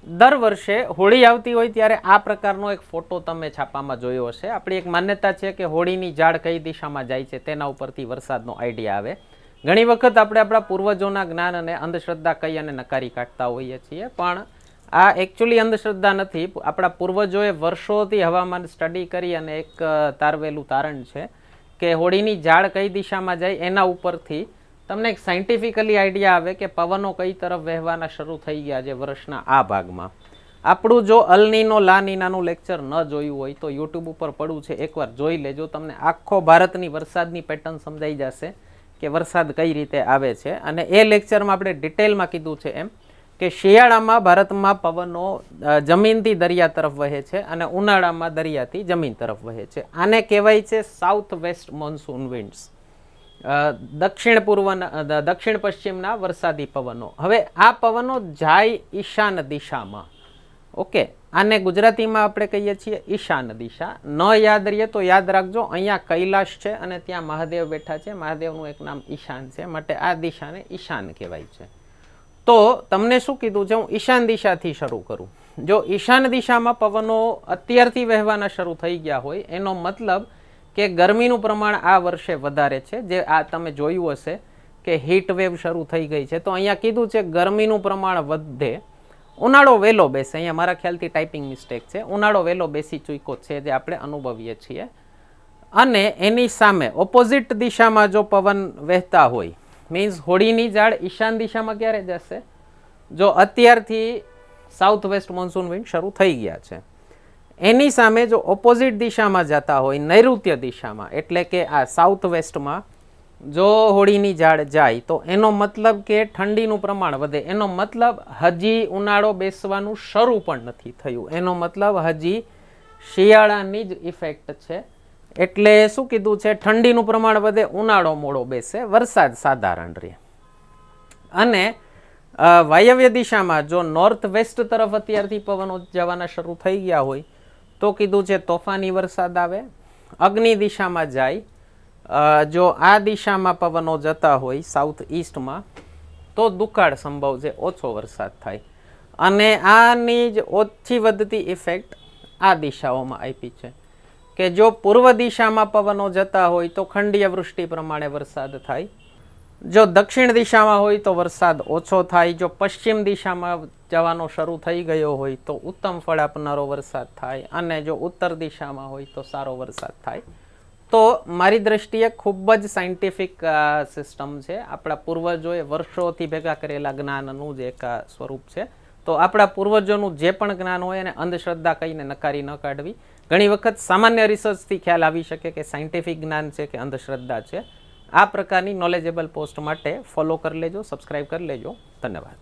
દર વર્ષે હોળી આવતી હોય ત્યારે આ પ્રકારનો એક ફોટો તમે છાપામાં જોયો હશે. આપણી એક માન્યતા છે કે હોળીની ઝાડ કઈ દિશામાં જાય છે તેના ઉપરથી વરસાદનો આઈડિયા આવે. ઘણી વખત આપણે આપણા પૂર્વજોના જ્ઞાન અને અંધશ્રદ્ધા કહી અને નકારી કાઢતા હોઈએ છીએ, પણ આ એકચ્યુઅલી અંધશ્રદ્ધા નથી. આપણા પૂર્વજોએ વર્ષોથી હવામાન સ્ટડી કરી અને એક તારવેલું તારણ છે કે હોળીની ઝાડ કઈ દિશામાં જાય એના ઉપરથી તમને એક સાયન્ટિફિકલી આઈડિયા આવે કે પવનો કઈ તરફ વહેવાના શરૂ થઈ ગયા છે વર્ષના આ ભાગમાં. આપણું જો અલનીનો લાનીનાનું લેક્ચર ન જોયું હોય તો યુટ્યુબ ઉપર પડવું છે, એકવાર જોઈ લેજો. તમને આખો ભારતની વરસાદની પેટર્ન સમજાઈ જશે કે વરસાદ કઈ રીતે આવે છે. અને એ લેક્ચરમાં આપણે ડિટેલમાં કીધું છે એમ કે શિયાળામાં ભારતમાં પવનો જમીનથી દરિયા તરફ વહે છે અને ઉનાળામાં દરિયાથી જમીન તરફ વહે છે. આને કહેવાય છે સાઉથ વેસ્ટ મોન્સૂન વિન્ડ્સ, દક્ષિણ પશ્ચિમના વરસાદી પવનો. હવે આ પવનો જાય ઈશાન દિશામાં. ઓકે, આને ગુજરાતીમાં આપણે કહીએ છીએ ઈશાન દિશા. ન યાદ રહીએ તો યાદ રાખજો, અહીંયા કૈલાશ છે અને ત્યાં મહાદેવ બેઠા છે. મહાદેવનું એક નામ ઈશાન છે, માટે આ દિશાને ઈશાન કહેવાય છે. તો તમને શું કીધું છે, હું ઈશાન દિશાથી શરૂ કરું. જો ઈશાન દિશામાં પવનો અત્યારથી વહેવાના શરૂ થઈ ગયા હોય એનો મતલબ કે ગરમીનું પ્રમાણ આ વર્ષે વધારે છે. જે આ તમે જોયું હશે કે હીટ વેવ શરૂ થઈ ગઈ છે, તો અહીંયા કીધું છે ગરમીનું પ્રમાણ વધે. ઉનાળો વહેલો બેસે, અહીંયા મારા ખ્યાલથી ટાઈપિંગ મિસ્ટેક છે. ઉનાળો વહેલો બેસી ચૂક્યો છે જે આપણે અનુભવીએ છીએ. અને એની સામે ઓપોઝિટ દિશામાં જો પવન વહેતા હોય, મીન્સ હોળીની ઝાડ ઈશાન દિશામાં ક્યારે જશે? જો અત્યારથી સાઉથ વેસ્ટ મોન્સૂન વિન્ડ શરૂ થઈ ગયા છે. એની સામે જો ઓપોઝિટ દિશામાં જતા હોય, નૈઋત્ય દિશામાં, એટલે કે આ સાઉથ વેસ્ટમાં જો હોળીની ઝાડ જાય તો એનો મતલબ કે ઠંડીનું પ્રમાણ વધે. એનો મતલબ હજી ઉનાળો બેસવાનું શરૂ પણ નથી થયું, એનો મતલબ હજી શિયાળાની જ ઇફેક્ટ છે. એટલે શું કીધું છે, ઠંડીનું પ્રમાણ વધે, ઉનાળો મોડો બેસે, વરસાદ સાધારણ રહે. અને વાયવ્ય દિશામાં જો નોર્થ વેસ્ટ તરફ અત્યારથી પવનો જવાના શરૂ થઈ ગયા હોય તો કીધું છે તોફાની વરસાદ આવે. અગ્નિ દિશામાં જાય, જો આ દિશામાં પવનો જતા હોય સાઉથ ઈસ્ટમાં તો દુકાળ સંભવ છે, ઓછો વરસાદ થાય. અને આની જ ઓછી વધતી ઇફેક્ટ આ દિશાઓમાં આપી છે કે જો પૂર્વ દિશામાં પવનો જતા હોય તો ખંડીય વૃષ્ટિ પ્રમાણે વરસાદ થાય. જો દક્ષિણ દિશામાં હોય તો વરસાદ ઓછો થાય. જો પશ્ચિમ દિશામાં જવાનો શરૂ થઈ ગયો હોય તો ઉત્તમ ફળ આપનારો વરસાદ થાય. અને જો ઉત્તર દિશામાં હોય તો સારો વરસાદ થાય. તો મારી દ્રષ્ટિએ ખૂબ જ સાયન્ટિફિક સિસ્ટમ છે. આપણા પૂર્વજોએ વર્ષોથી ભેગા કરેલા જ્ઞાનનું જ એક સ્વરૂપ છે. તો આપણા પૂર્વજોનું જે પણ જ્ઞાન હોય એને અંધશ્રદ્ધા કહીને નકારી ન કાઢવી. ઘણી વખત સામાન્ય રિસર્ચથી ખ્યાલ આવી શકે કે સાયન્ટિફિક જ્ઞાન છે કે અંધશ્રદ્ધા છે. આ પ્રકારની નોલેજેબલ પોસ્ટ માટે ફોલો કરી લેજો, સબસ્ક્રાઇબ કરી લેજો. ધન્યવાદ.